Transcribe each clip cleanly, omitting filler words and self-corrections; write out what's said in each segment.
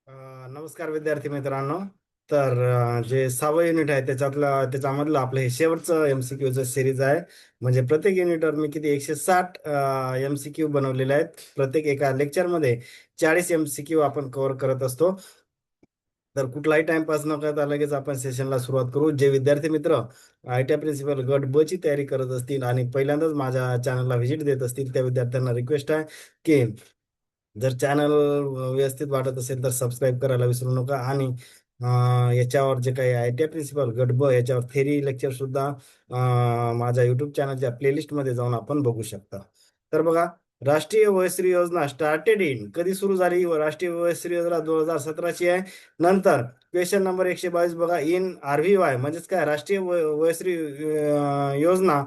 नमस्कार विद्यार्थी मित्रांनो. तर जे 6वं युनिट आहे त्याच्यामधलं आपलं हे शेवटचं MCQचं सिरीज आहे. म्हणजे प्रत्येक युनिटवर मी किती 160 MCQ बनवलेले आहेत. प्रत्येक एका लेक्चरमध्ये 40 MCQ आपण कव्हर करत असतो. तर कुठलाही टाइमपास न करता लगेच आपण सेशनला सुरुवात करू. जे विद्यार्थी मित्र ITI प्रिन्सिपल गट ब ची तयारी करत असतील आणि पहिल्यांदाच माझ्या चॅनलला व्हिजिट देत असतील त्या विद्यार्थ्यांना रिक्वेस्ट आहे की जर चॅनल व्यवस्थित वाटत असेल तर सबस्क्राईब करायला विसरू नका. आणि याच्यावर जे काही ITI प्रिन्सिपल गट ब याच्यावर थेरी लेक्चर सुद्धा माझ्या युट्यूब चॅनलच्या प्लेलिस्टमध्ये जाऊन आपण बघू शकता. तर बघा, राष्ट्रीय वयश्री योजना स्टार्टेड इन कधी सुरू झाली व राष्ट्रीय वयश्री योजना 2017ची आहे. नंतर क्वेश्चन नंबर 122 बघा, इन RVY म्हणजेच काय, Rashtriya Vayoshri Yojana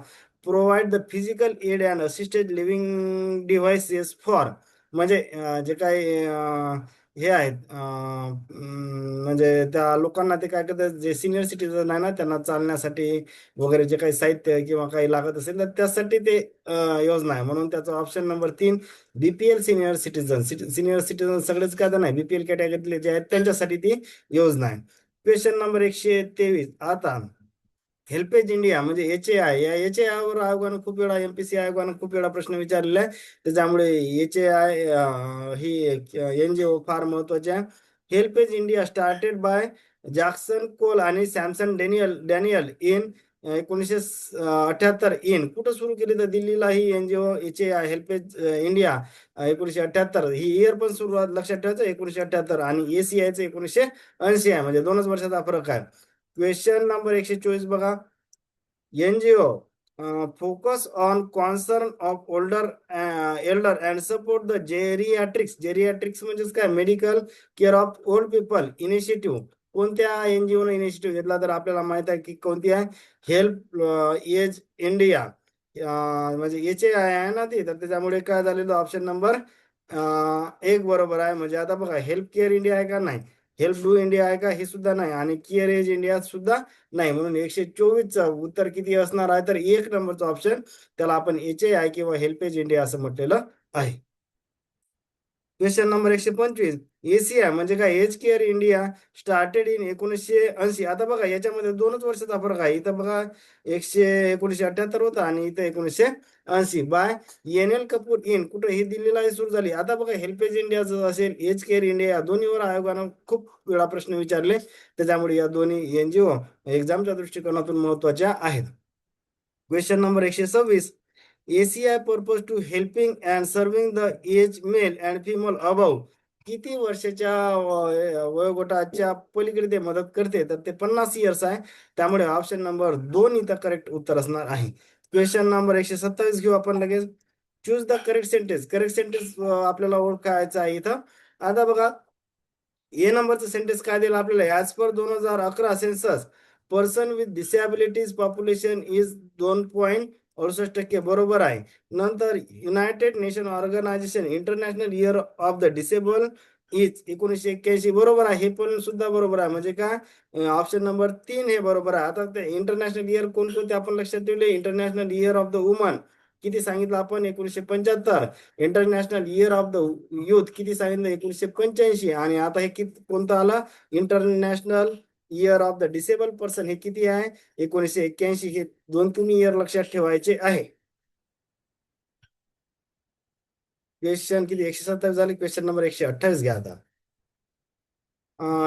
provide the physical aid and assisted living devices for, म्हणजे जे काही हे आहेत, म्हणजे त्या लोकांना ते काय करतात, जे सिनियर सिटीजन आहे ना त्यांना चालण्यासाठी वगैरे जे काही साहित्य किंवा काही लागत असेल तर त्यासाठी ते योजना आहे. म्हणून त्याचा option number 3 BPL senior citizen सगळेच काय तर नाही, BPL कॅटेगरीतले जे आहेत त्यांच्यासाठी ती योजना आहे. Question number 123. आता हेल्पेज इंडिया म्हणजे HAI, या HAI वर आयोगानं खूप वेळा, MPC आयोगानं खूप वेळा प्रश्न विचारलेला आहे. त्याच्यामुळे HAI ही NGO फार महत्वाची आहे. HelpAge India started by Jackson Cole आणि सॅमसन डॅनियल इन 1978 इन कुठं सुरू केली, तर दिल्लीला ही NGO HAI हेल्पेज इंडिया 1978, ही इयर पण सुरुवात लक्षात ठेवायचं 1978, आणि ACIचं 1980 आहे, म्हणजे 2च वर्षाचा फरक आहे. क्वेश्चन नंबर 124 बघा, NGO focus on concern of elder and support the geriatrics म्हणजेच काय, medical care of old people initiative. कोणत्या NGO ने इनिशिएटिव्ह घेतला, तर आपल्याला माहित आहे की कोणती आहे, हेल्प एज इंडिया. म्हणजे HAI आहे ना ती, तर त्याच्यामुळे काय झालेलं, ऑप्शन नंबर 1 बरोबर आहे. म्हणजे आता बघा, हेल्प केअर इंडिया आहे का, नाही. हेल्प डू इंडिया आहे का, हे सुद्धा नाही. आणि केअर एज इंडिया सुद्धा नाही. म्हणून 124चं उत्तर किती असणार आहे, तर 1 नंबरचं ऑप्शन, त्याला आपण HAI किंवा हेल्पेज इंडिया असं म्हटलेलं आहे. Question number 125. ACI म्हणजे काय, Age Care India started in 1980. आता बघा, याच्यामध्ये 2च वर्षाचा फरक आहे. इथं बघा 1978 होता आणि इथं 1980 बाय NL कपूर इन, कुठं, ही दिल्लीला सुरू झाली. आता बघा, हेल्पेज इंडियाचं असेल, एज केअर इंडिया, या दोन्हीवर आयोगानं खूप वेळा प्रश्न विचारले. त्याच्यामुळे या दोन्ही NGO एक्झामच्या दृष्टिकोनातून महत्वाच्या आहेत. Question number 126. ACI purpose to helping and serving the age male and female above, किती वर्षाच्या वयोगटाच्या पलीकडे ते मदत करते, तर ते 50 इयर्स आहे. त्यामुळे ऑप्शन नंबर 2 इथं करेक्ट उत्तर असणार आहे. क्वेश्चन नंबर 127 घेऊ आपण लगेच. Choose the correct sentence. Correct sentence आपल्याला ओळखायचं आहे इथं. आता बघा, ए नंबरचं सेंटेन्स काय दिलं आपल्याला, as per 2011 census person with disabilities population is 2.68%, बरोबर आहे. नंतर United Nation Organisation International Year of the Disable is 1981, बरोबर आहे. हे पण सुद्धा बरोबर आहे. म्हणजे काय, ऑप्शन नंबर 3 हे बरोबर आहे. आता ते इंटरनॅशनल इयर कोणकोणते आपण लक्षात ठेवले, international Year of the woman किती सांगितलं आपण, 1975. International Year of the youth किती सांगितलं, 1985. आणि आता हे किती, कोणतं आलं, international Year of the disable person, हे किती आहे, 1981. हे 2-3 इयर लक्षात ठेवायचे आहे. क्वेश्चन किती, 127 झाले. क्वेश्चन नंबर 128 घ्या आता.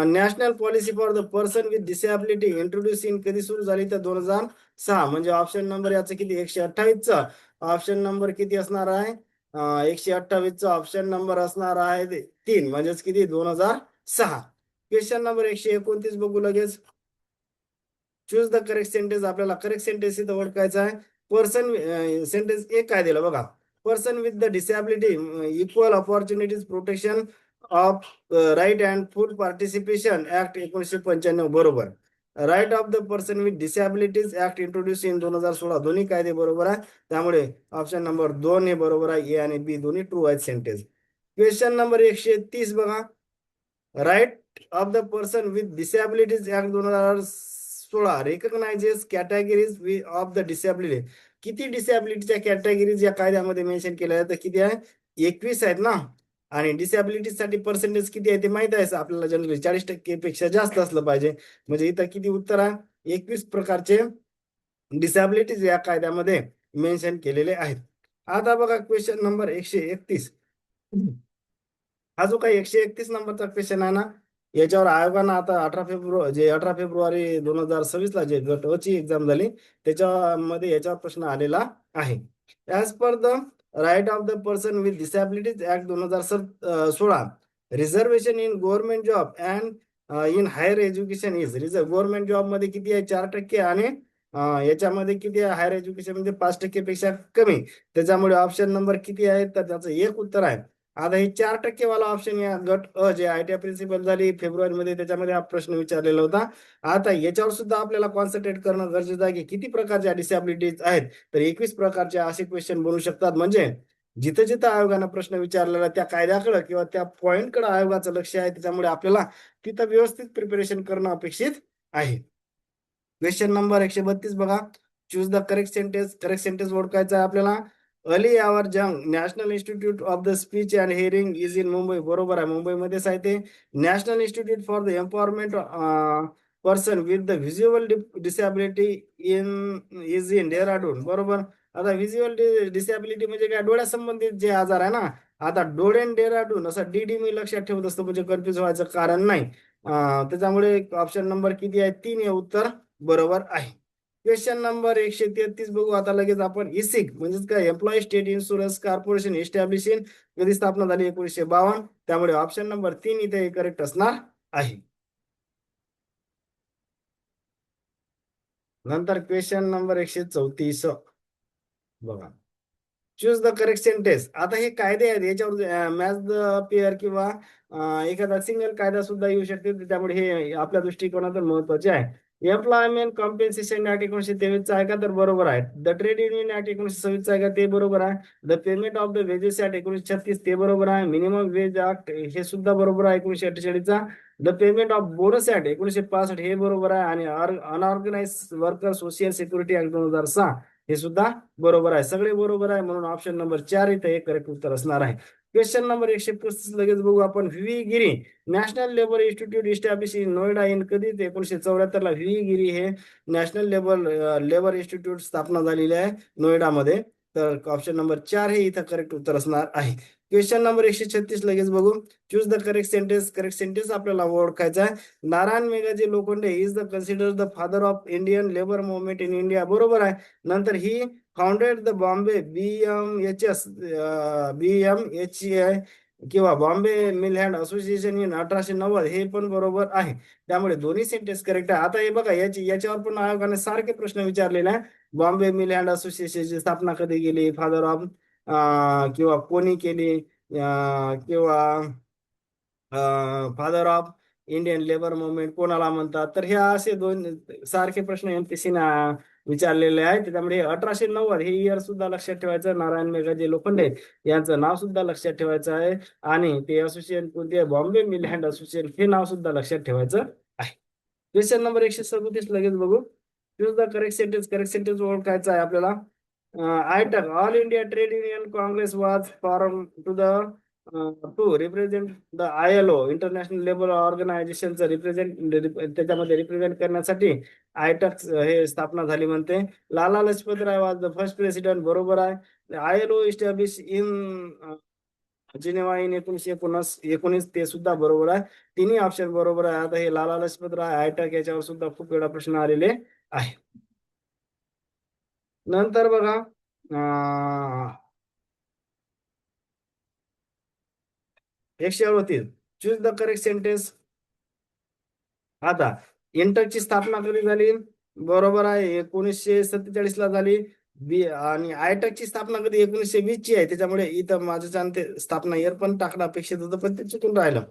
National policy for the person with disability introduce in कधी सुरू झाली, तर 2006. म्हणजे ऑप्शन नंबर याचं किती, 128चा ऑप्शन नंबर किती असणार आहे, 128चा ऑप्शन नंबर असणार आहे 3, म्हणजेच किती, 2006. क्वेश्चन नंबर 129 बघू लगेच. Choose the correct sentence. आपल्याला करेक्ट सेंटेन्स इथं ओळखायचा आहे. पर्सन, सेंटेन्स एक काय दिलं बघा, person with the disability equal opportunities protection of right and full participation act 1995, बरोबर. Right of the person with disabilities act introduce in 2016, दोन्ही कायदे बरोबर आहे. त्यामुळे ऑप्शन नंबर 2 हे बरोबर आहे. ए आणि बी दोन्ही ट्रू आहेत सेंटेन्स. क्वेश्चन नंबर 130 बघा, right of the person with disabilities act 2016 recognizes categories of the disability. किती डिसॅबिलिटीच्या कॅटेगरीज या कायद्यामध्ये मेन्शन केल्या आहेत, तर किती आहे, 21 आहेत ना. आणि डिसॅबिलिटीसाठी पर्सेंटेज किती आहे ते माहित आहे आपल्याला, जनरली 40% पेक्षा जास्त असलं पाहिजे. म्हणजे इथं किती उत्तर आहे, 21 प्रकारचे डिसॅबिलिटीज या कायद्यामध्ये मेन्शन केलेले आहेत. आता बघा क्वेश्चन नंबर 131. हा जो काही 131 नंबरचा क्वेश्चन आहे ना, याच्यावर आयोगानं आता 18 फेब्रुवारी 2026 ला जे गट अ ची एक्झाम झाली त्याच्यामध्ये याच्यावर प्रश्न आलेला आहे. As per the right of the person with disabilities act 2016, reservation in government job and in higher education is government job मध्ये किती आहे, 4% आणि याच्यामध्ये किती आहे, हायर एज्युकेशन मध्ये 5% पेक्षा कमी. त्याच्यामुळे ऑप्शन नंबर किती आहे, तर त्याचं एक उत्तर आहे. आता हे 4% वाला ऑप्शन या गट अ जे ITI प्रिन्सिपल झाली फेब्रुवारीमध्ये त्याच्यामध्ये हा प्रश्न विचारलेला होता. आता याच्यावर सुद्धा आपल्याला कॉन्सन्ट्रेट करणं गरजेचं आहे की किती प्रकारच्या डिसॅबिलिटीज आहेत, तर 21 प्रकारचे असे क्वेश्चन बनू शकतात. म्हणजे जिथं जिथं आयोगानं प्रश्न विचारलेला त्या कायद्याकडे किंवा त्या पॉइंटकडे आयोगाचं लक्ष आहे, त्याच्यामुळे आपल्याला तिथं व्यवस्थित प्रिपरेशन करणं अपेक्षित आहे. क्वेश्चन नंबर 132 बघा. चूज द करेक्ट सेंटेन्स ओळखायचा आहे आपल्याला. Ali Yavar Jung national institute of the speech and hearing is in Mumbai, बरोबर आहे, मुंबईमध्येच आहे ते. National institute for the empowerment person with the visual disability is in Dehradun, बरोबर. आता व्हिज्युअल डिसॅबिलिटी म्हणजे काय, डोळ्यासंबंधित जे आजार आहे ना, आता डोळेन डेहराडून असं डी मी लक्षात ठेवत असतो, म्हणजे कन्फ्युज व्हायचं कारण नाही. त्याच्यामुळे ऑप्शन नंबर किती आहे, 3 हे उत्तर बरोबर आहे. क्वेश्चन नंबर 133 बघू आता लगेच आपण. इसिक म्हणजेच काय, employee state insurance corporation establishing कधी स्थापना झाली, 1952. त्यामुळे ऑप्शन नंबर 3 इथे करेक्ट असणार आहे. नंतर क्वेश्चन नंबर 134 बघा. Choose the correct sentence. आता हे कायदे आहेत याच्यावर मॅच द पेअर किंवा एखादा सिंगल कायदा सुद्धा येऊ शकते, त्यामुळे हे आपल्या दृष्टिकोनातून महत्वाचे आहे. एम्प्लॉयमेंट कॉम्पेन्सेशन ऍक्ट 1923 आहे का, तर बरोबर आहे. द ट्रेड युनियन ऍक्ट 1926 आहे का, ते बरोबर आहे. The payment of the wedges act 1936 ते बरोबर आहे. मिनिमम वेज ऍक्ट हे सुद्धा बरोबर आहे 1948चा. The payment of bonus act 1965 हे बरोबर आहे. आणि unorganised worker social security act 2006 हे सुद्धा बरोबर आहे. सगळे बरोबर आहे, म्हणून ऑप्शन नंबर 4 इथे एक करेक्ट उत्तर असणार आहे. क्वेश्चन नंबर 135 लगेच बघू आपण. V Giri national labour institute establish in Noida in कधी, 1974 ला व्ही गिरी हे नॅशनल लेबर इन्स्टिट्यूट स्थापना झालेली आहे नोएडामध्ये. तर ऑप्शन नंबर 4 हे इथं करेक्ट उत्तर असणार आहे. क्वेश्चन नंबर 136 लगेच बघू. चूज द करेक्ट सेंटेन्स आपल्याला ओळखायचा आहे. Narayan Meghaji Lokhande is the consider the father of Indian labour movement in India, बरोबर आहे. नंतर ही फाउंडेड द बॉम्बे BMHI किंवा Bombay mill hand association in 1890 हे पण बरोबर आहे. त्यामुळे दोन्ही सेंटेन्स करेक्ट आहे. आता हे बघा याच्यावर पण आयोगाने सारखे प्रश्न विचारलेले आहे. बॉम्बे मिल हँड असोसिएशनची स्थापना कधी केली, फादर ऑफ किंवा कोणी केली, किंवा father of Indian labour movement कोणाला म्हणतात. तर हे असे दोन सारखे प्रश्न MPSC ना विचारलेले आहेत. त्यामुळे 1890 हे इयर सुद्धा लक्षात ठेवायचं. नारायण मेघाजी लोखंडे यांचं नाव सुद्धा लक्षात ठेवायचं आहे. आणि ते असोसिएशन कोणते, बॉम्बे मिल हँड असोसिएशन हे नाव सुद्धा लक्षात ठेवायचं आहे. क्वेश्चन नंबर 137 लगेच बघू. चूज द करेक्ट सेंटेन्स ओळखायचा आहे आपल्याला. AITUC all India trade union congress was form to represent the ILO international labour ऑर्गनायझेशनचं त्याच्यामध्ये रिप्रेझेंट करण्यासाठी आयटक हे स्थापना झाली म्हणते. Lala Lajpat Rai was the first president, बरोबर आहे. ILO establish in Geneva in 1919 ते सुद्धा बरोबर आहे. तिन्ही ऑप्शन बरोबर आहे. आता हे लाला लजपत राय आयटक याच्यावर सुद्धा खूप वेळा प्रश्न आलेले आहे. नंतर बघा 138. Choose the correct sentence. आता इंटकची स्थापना कधी झाली, बरोबर आहे, 1947 ला झाली. आणि आयटकची स्थापना कधी, 1920 ची आहे. त्याच्यामुळे इथं माझं चांगते स्थापना इयर पण टाकणं अपेक्षित होतं, पण ते चुकून राहिलं.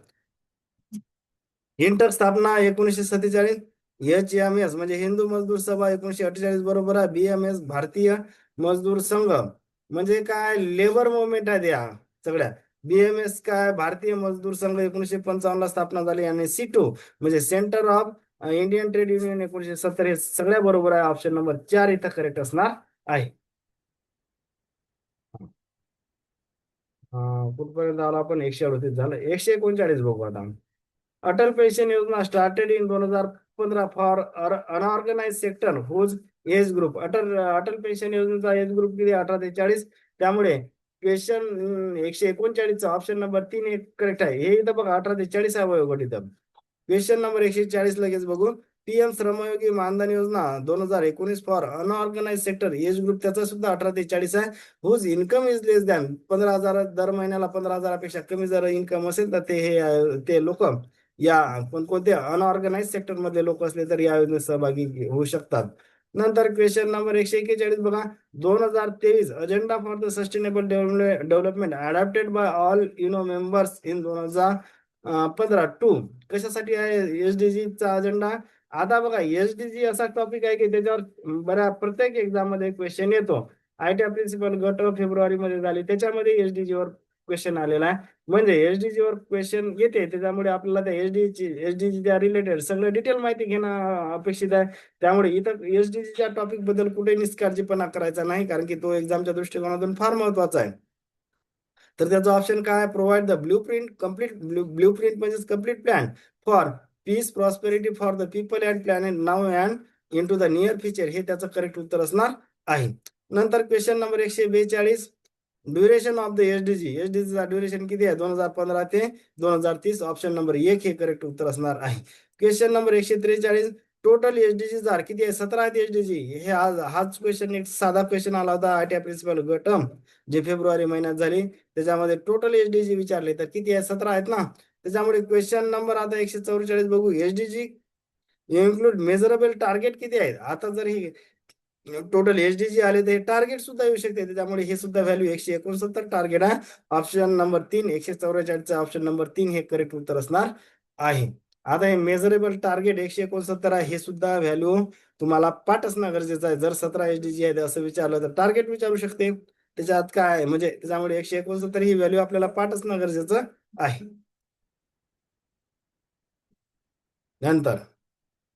इंटक स्थापना 1947. HMS म्हणजे हिंदू मजदूर सभा 1948 बरोबर आहे. BMS भारतीय मजदूर संघ म्हणजे काय, लेबर मुवमेंट आहे त्या सगळ्या. BMS काय, भारतीय मजदूर संघ 1955 ला स्थापना झाली. आणि C2 म्हणजे centre of Indian trade union 1970 हे सगळ्या बरोबर आहे. ऑप्शन नंबर 4 इथं करेक्ट असणार आहे. कुठपर्यंत आला आपण? 138 झालं. 139 बघू आता. Atal pension Yojana started in 2015 for unorganise sector whose age group. Atal pension योजनेचा एज ग्रुप किती? 18 ते 40. त्यामुळे क्वेश्चन 139चा ऑप्शन नंबर 3 एक करेक्ट आहे. हे इथं बघा 18 ते 40 आहे वयोगट इथं. क्वेश्चन नंबर 140 लगेच बघू. पीएम श्रमयोगी Maandhan Yojana 2019 for unorganise sector age group, त्याचा सुद्धा 18 ते 40 आहे. Whose income is less than 15,000, दर महिन्याला 15,000पेक्षा कमी जर इन्कम असेल तर ते लोक या कोणते अनऑर्गनाइज सेक्टर मधले लोक असले तर या योजनेत सहभागी होऊ शकतात. नंतर क्वेश्चन नंबर 141 बघा. 2023 agenda for the sustainable development adapted by all UNO members in 2015 to कशासाठी आहे? एसडीजी चा अजेंडा. आता बघा एसडीजी असा टॉपिक आहे की त्याच्यावर प्रत्येक एक्झाम मध्ये क्वेश्चन येतो. आयटी प्रिन्सिपल गट फेब्रुवारी मध्ये झाली, त्याच्यामध्ये एसडीजी वर क्वेश्चन आलेला आहे. म्हणजे एसडीजी वर क्वेश्चन येते, त्याच्यामुळे आपल्याला त्या एसडीजीच्या रिलेटेड सगळं डिटेल माहिती घेणं अपेक्षित आहे. त्यामुळे इथं एसडीजीच्या टॉपिक बद्दल कुठे निष्काळजीपणा करायचा नाही, कारण की तो एक्झामच्या दृष्टिकोनातून फार महत्वाचा आहे. तर त्याचा ऑप्शन काय? Provide the blueprint complete. Blueprint म्हणजे complete plan for peace prosperity for the people and planet now and into the near future, हे त्याचं करेक्ट उत्तर असणार आहे. नंतर question number 142. Duration of the SDG. एसडीजीचा duration किती आहे? 2015 ते 2030. ऑप्शन नंबर 1 हे करेक्ट उत्तर असणार आहे. Question number 143. टोटल एसडीजी जार किती आहे? 17 आहेत एसडीजी. हे हाच क्वेश्चन एक साधा क्वेश्चन आला होता आयटी प्रिन्सिपल गटम, जे फेब्रुवारी महिन्यात झाली. त्याच्यामध्ये टोटल एसडीजी विचारले तर किती आहे? 17 आहेत ना. त्याच्यामुळे क्वेश्चन नंबर आता 144 बघू. एसडीजी इन्क्लूड मेजरेबल टार्गेट किती आहेत? आता जर ही टोटल एसडीजी आले तर हे टार्गेट सुद्धा येऊ शकते. त्याच्यामुळे हे सुद्धा व्हॅल्यू 169 टार्गेट आहे. ऑप्शन नंबर 3 144 ऑप्शन नंबर 3 हे करेक्ट उत्तर असणार आहे. आता हे मेजरेबल टार्गेट 169 आहे, हे सुद्धा व्हॅल्यू तुम्हाला पाठ असणं गरजेचं आहे. जर 17 एसडीजी आहे असं विचारलं तर टार्गेट विचारू शकते. त्याच्यात काय म्हणजे त्याच्यामुळे 169 ही व्हॅल्यू आपल्याला पाठ असणं गरजेचं आहे. नंतर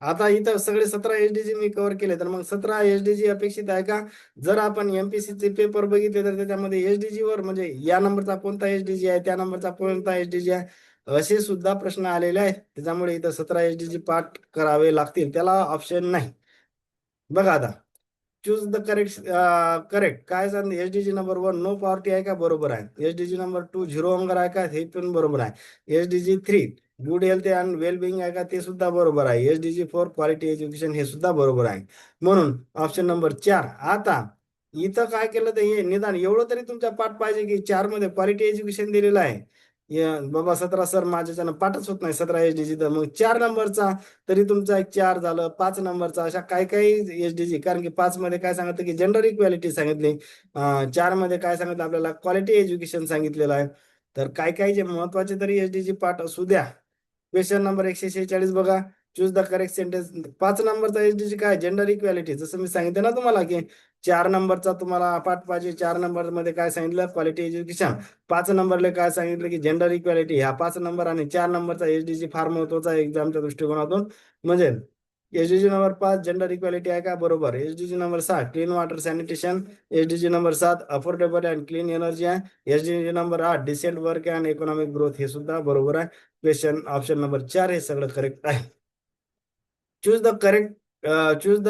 आता इथं सगळे 17 एसडीजी मी कव्हर केले, तर मग 17 एसडीजी अपेक्षित आहे का? जर आपण एमपीसीचे पेपर बघितले तर त्याच्यामध्ये एसडीजी वर म्हणजे या नंबरचा कोणता एसडीजी आहे, त्या नंबरचा कोणता एसडीजी आहे, असे सुद्धा प्रश्न आलेले आहेत. त्याच्यामुळे इथं 17 एसडीजी पाठ करावे लागतील, त्याला ऑप्शन नाही. बघा आता चूज द करेक्ट काय सांग. एसडीजी नंबर 1 नो पॉवर्टी आहे का? बरोबर आहे. एसडीजी नंबर 2 झिरो हंगर आहे का? हे पण बरोबर आहे. SDG 3 good health and well being आहे का? ते सुद्धा बरोबर आहे. एसडीजी 4 क्वालिटी एज्युकेशन हे सुद्धा बरोबर आहे. म्हणून ऑप्शन नंबर 4. आता इथं काय केलं तर हे निदान एवढं तरी तुमच्या पाठ पाहिजे की 4 मध्ये क्वालिटी एज्युकेशन दिलेलं आहे. बाबा 17 सर माझ्याच्यानं पाठच होत नाही 17 एसडीजी, तर मग 4 नंबरचा तरी तुमचा एक 4 झालं. 5 नंबरचा अशा काही काही एसडीजी, कारण की 5 मध्ये काय सांगितलं की जेंडर इक्वॅलिटी सांगितली. 4 मध्ये काय सांगितलं आपल्याला? क्वालिटी एज्युकेशन सांगितलेलं आहे. तर काय काय जे महत्वाचे तरी एसडीजी पाठ असू द्या. क्वेश्चन नंबर 146 बघा. Choose the correct sentence. 5 नंबरचा एसडीजी काय? Gender equality. जसं मी सांगितलं ना तुम्हाला की 4 नंबरचा तुम्हाला पाठ पाहिजे. 4 नंबर मध्ये काय सांगितलं? Quality education. 5 नंबरला काय सांगितलं की जेंडर इक्वॅलिटी. ह्या 5 नंबर आणि 4 नंबरचा एसडीजी फार महत्वाचा आहे एक्झामच्या दृष्टिकोनातून. म्हणजे एसडीजी नंबर 5 जेंडर इक्वॅलिटी आहे का? बरोबर. SDG number 6 clean water sanitation. SDG number 7 affordable and clean energy आहे. SDG number 8 decent work and economic growth, हे सुद्धा बरोबर आहे. क्वेश्चन ऑप्शन नंबर 4 हे सगळं करेक्ट आहे. Choose the correct choose the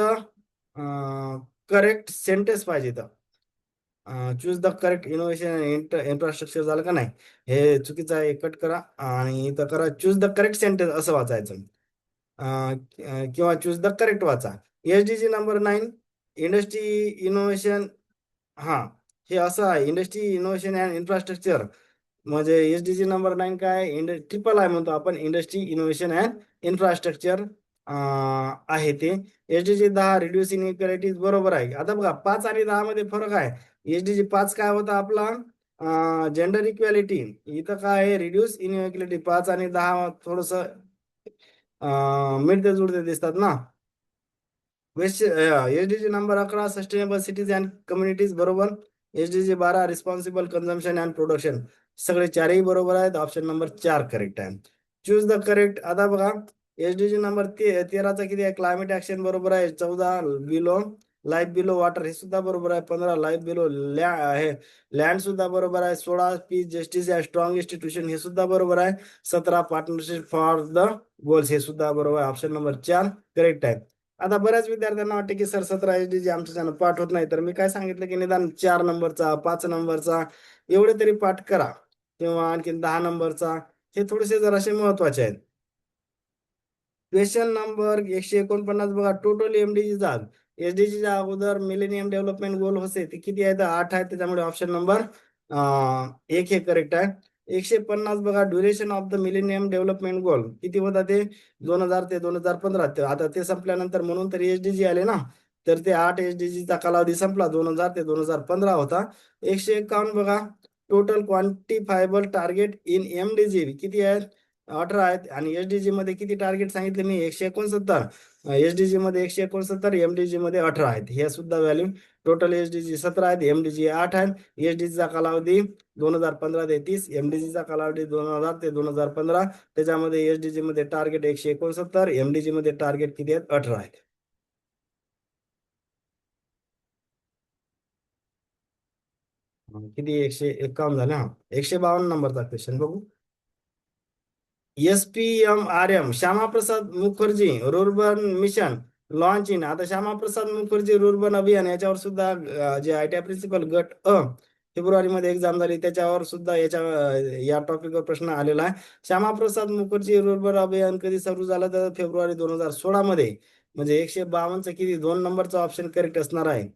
correct sentence पाहिजे तर choose the correct innovation infrastructure झालं का नाही? हे चुकीचं आहे, कट करा आणि इथं करा चूज द करेक्ट सेंटेन्स असं वाचायचं. किंवा चूज द करेक्ट वाचा. SDG number 9 industry innovation. हा, हे असं आहे इंडस्ट्री इनोव्हेशन अँड इन्फ्रास्ट्रक्चर. म्हणजे एसडीजी नंबर 9 काय? ट्रिपल आय म्हणतो आपण, इंडस्ट्री इनोव्हेशन अँड इन्फ्रास्ट्रक्चर आहे ते. एसडीजी 10 रिड्यूस इनइक्वालिटीज बरोबर आहे. आता बघा 5 आणि 10 मध्ये फरक आहे. एसडीजी 5 काय होता आपला? Gender equality. इथं काय आहे? Reduce inequality. 5 आणि 10 थोडस मिळते जुळते दिसतात ना. SDG number 11 sustainable cities and communities बरोबर. SDG 12 responsible consumption and production. सगळे चारही बरोबर आहेत. ऑप्शन नंबर 4 करेक्ट आहे. Choose the correct. आता बघा एसडीजी नंबर 13चा किती आहे? क्लायमेट ऍक्शन बरोबर आहे. 14 बिलो लाईफ बिलो वॉटर हे सुद्धा बरोबर आहे. 15 लाईफ बिलो हे लँड सुद्धा बरोबर आहे. 16 पीस जस्टिस या स्ट्रॉंग इन्स्टिट्यूशन हे सुद्धा बरोबर आहे. 17 पार्टनरशिप फॉर द गोल्स हे सुद्धा बरोबर आहे. ऑप्शन नंबर 4 करेक्ट आहे. आता बऱ्याच विद्यार्थ्यांना वाटते की सर 17 एसडीजी आमच्याच्यानं पाठ होत नाही, तर मी काय सांगितलं की निदान 4 नंबरचा 5 नंबरचा एवढे तरी पाठ करा, किंवा आणखी 10 नंबरचा, हे थोडेसे जरासे महत्वाचे आहेत. क्वेश्चन नंबर 149 बघा, टोटल एमडीजी झाल एसडीजीच्या अगोदर मिलेनियम डेव्हलपमेंट गोल होते ते किती आहेत? 8 आहेत. त्याच्यामुळे ऑप्शन नंबर 1 हे करेक्ट आहे. 150 बघा, duration of the millennium development goal किती होता? ते 2000 ते 2015. आता ते संपल्यानंतर म्हणून तर एसडीजी आले ना, तर ते 8 एसडीजीचा कालावधी संपला, 2000 ते 2015 होता. 151 बघा, total quantifiable target in MDG किती आहेत? 18 आहेत. आणि एसडीजी मध्ये किती टार्गेट सांगितले मी? 169. एसडीजी मध्ये 169, एमडीजी मध्ये 18 आहेत. हे सुद्धा व्हॅल्यू, टोटल एसडीजी 17 आहेत, एमडीजी 8 आहेत. एसडीजीचा कालावधी 2015 ते 30, एमडीजीचा कालावधी 2000 ते 2015. त्याच्यामध्ये एसडीजी मध्ये टार्गेट 169, एमडीजी मध्ये टार्गेट किती आहेत? 18 आहेत. किती? 151 झाले. हा, 152 नंबरचा क्वेश्चन बघू. SPMRM Shyamaprasad Mukherjee rurban mission launch in. आता श्यामाप्रसाद मुखर्जी रुर्बन अभियान याच्यावर सुद्धा जे ITI प्रिन्सिपल गट फेब्रुवारी मध्ये एक्झाम झाली, त्याच्यावर सुद्धा या टॉपिकवर प्रश्न आलेला आहे. श्यामाप्रसाद मुखर्जी रुर्बन अभियान कधी सुरू झालं? तर फेब्रुवारी 2016 मध्ये. म्हणजे 152चा किती? 2 नंबरचा ऑप्शन करेक्ट असणार आहे.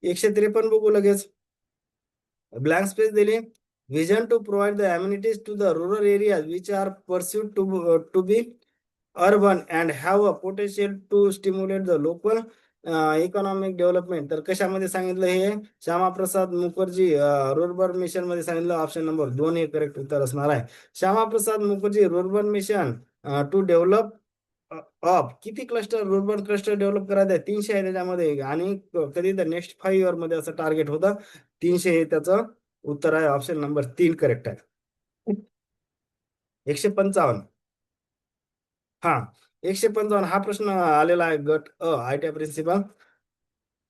153 बघू लगेच. ब्लँक स्पेस दिली. Vision to provide the amenities to the rural areas which are perceived to be urban and have a potential to stimulate the local economic development. तर कशामध्ये सांगितलं हे? श्यामाप्रसाद मुखर्जी रुर्बन मिशन मध्ये सांगितलं. ऑप्शन नंबर 2 हे correct उत्तर असणार आहे. Shyamaprasad Mukherjee rurban mission to develop of किती क्लस्टर, रुर्बन क्लस्टर डेव्हलप करायचं आहे? 300 आहे त्याच्यामध्ये. आणि कधी तर नेक्स्ट 5 इयर मध्ये असं टार्गेट होतं. 300 हे त्याचं उत्तर आहे. ऑप्शन नंबर 3 करेक्ट आहे. 155. हा, 155 हा प्रश्न आलेला आहे गट ITI प्रिन्सिपल.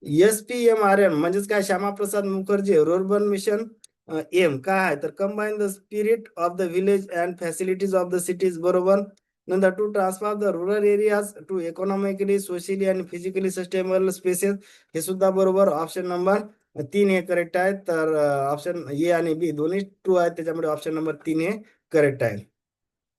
SPMRM म्हणजेच काय? Shyamaprasad Mukherjee rurban mission M काय आहे? तर combine the spirit of the village and facilities of the cities, बरोबर. नंतर to transform the rural areas to economically socially आणि फिजिकली सस्टेनेबल स्पेसेस, हे सुद्धा बरोबर. ऑप्शन नंबर 3 हे करेक्ट आहे. तर ऑप्शन ए आणि बी दोन्ही ट्रू आहेत, त्याच्यामुळे ऑप्शन नंबर 3 हे करेक्ट आहे.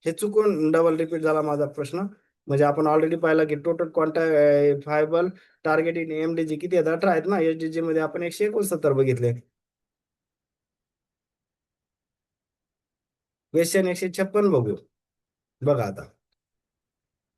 हे चुकून डबल रिपीट झाला माझा प्रश्न. म्हणजे आपण ऑलरेडी पाहिला की total quantifiable target in MDG किती आहेत? 18 आहेत ना. एसडीजी मध्ये आपण 169 बघितले. क्वेश्चन 156 बघू. बघा आता,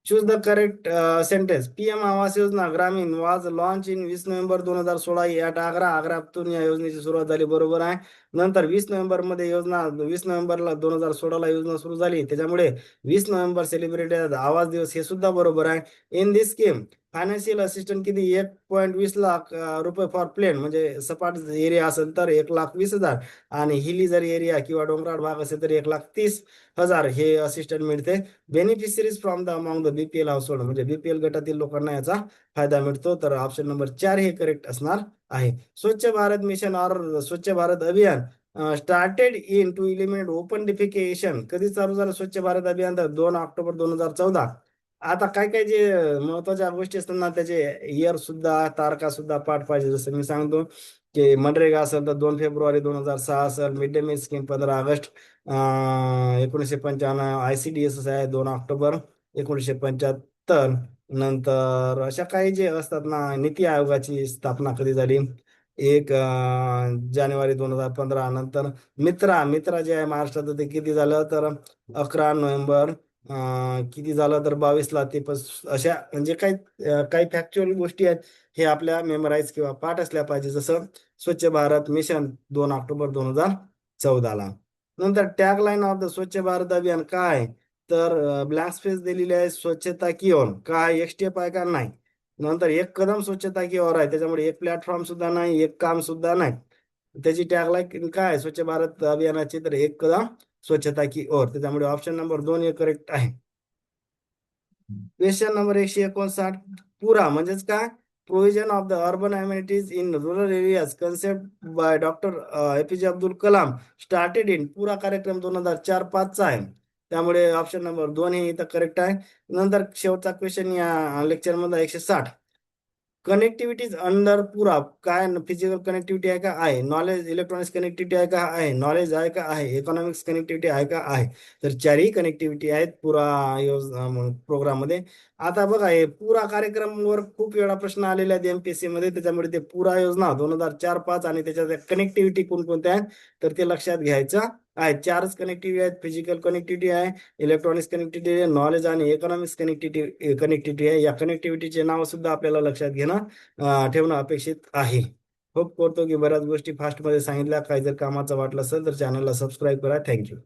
choose the correct sentence. PM Awas Yojana Gramin was launch in 20 November 2016 at Agra. आग्रातून या योजनेची सुरुवात झाली, बरोबर आहे. नंतर 20 नोव्हेंबर मध्ये योजना, 20 नोव्हेंबरला 2016 ला योजना सुरू झाली, त्याच्यामुळे 20 नोव्हेंबर सेलिब्रेटेड आवास दिवस, हे सुद्धा बरोबर आहे. In this scheme financial assistant किती? 1.20 लाख रुपये फॉर प्लेन, म्हणजे सपाट एरिया असेल तर 1,20,000, आणि हिली जर एरिया किंवा डोंगराळ भाग असेल तर 1,30,000 हे असिस्टंट मिळते. Beneficiaries from the among the BPL household, म्हणजे BPL गटातील लोकांना याचा फायदा मिळतो. तर ऑप्शन नंबर 4 हे करेक्ट असणार आहे. स्वच्छ भारत मिशन और Swachh Bharat Abhiyan started in to eliminate open defecation कधी चालू झालं स्वच्छ भारत अभियान? तर 2 ऑक्टोबर 2014. आता काय काय जे महत्वाच्या गोष्टी असतात ना, त्याचे इयर सुद्धा, तारखा सुद्धा पाठ पाहिजे. जसं मी सांगतो की मनरेगा असेल तर 2 फेब्रुवारी 2006 असेल. मिड डे मील स्कीम 15 ऑगस्ट 1995. ICDS आहे 2 ऑक्टोबर 1975. नंतर अशा काही जे असतात ना, नीती आयोगाची स्थापना कधी झाली? 1 जानेवारी 2015. नंतर मित्रा मित्रा जे आहे महाराष्ट्रात, ते किती झालं? तर 11 नोव्हेंबर किती झालं? तर 22 ला. ते पण अशा म्हणजे काही काही फॅक्च्युअल गोष्टी आहेत, हे आपल्या मेमराईज किंवा पाठ असल्या पाहिजे. जसं स्वच्छ भारत मिशन 2 ऑक्टोबर 2014 ला. नंतर टॅग लाईन ऑफ द स्वच्छ भारत अभियान काय? तर ब्लँक स्पेस दिलेली आहे, स्वच्छता की ओर. काय? एक स्टेप आहे का? नाही. नंतर एक कदम स्वच्छता की ओर आहे, त्याच्यामुळे एक प्लॅटफॉर्म सुद्धा नाही, एक काम सुद्धा नाही. त्याची टॅगलाईन काय? स्वच्छ भारत अभियानाची, तर एक कदम स्वच्छता की ओर, त्याच्यामुळे ऑप्शन नंबर 2 हे करेक्ट आहे. Question number 159. पुरा म्हणजेच काय? Provision of the urban amenities in rural areas concept by doctor APJ Abdul Kalam started in पुरा कार्यक्रम 2004-5चा आहे. त्यामुळे ऑप्शन नंबर 2 हे इथं करेक्ट आहे. नंतर शेवटचा क्वेश्चन या लेक्चर मधला 160. कनेक्टिव्हिटी अंडर पुरा काय फिजिकल कनेक्टिव्हिटी आहे का आहे, नॉलेज इलेक्ट्रॉनिक्स कनेक्टिव्हिटी आहे का आहे, नॉलेज आहे का आहे, इकॉनॉमिक्स कनेक्टिव्हिटी आहे का आहे. तर चारही कनेक्टिव्हिटी आहेत पुरा प्रोग्राम मध्ये. आता बघा हे पुरा कार्यक्रमवर खूप वेळा प्रश्न आलेले आहेत एमपीएससी मध्ये, त्याच्यामुळे ते पुरा योजना 2004-5 आणि त्याच्यात कनेक्टिव्हिटी कोणकोणत्या आहेत तर ते लक्षात घ्यायचं आहे. चारच कनेक्टिव्हिटी आहेत, फिजिकल कनेक्टिव्हिटी आहे, इलेक्ट्रॉनिक्स कनेक्टिव्हिटी आहे, नॉलेज आणि इकॉनॉमिक्स कनेक्टिव्हिटी आहे. या कनेक्टिव्हिटीचे नाव सुद्धा आपल्याला लक्षात घेणं ठेवणं अपेक्षित आहे. होप करतो की बऱ्याच गोष्टी फास्टमध्ये सांगितल्या. काही जर कामाचं वाटलं असेल तर चॅनलला सबस्क्राईब करा. थँक्यू.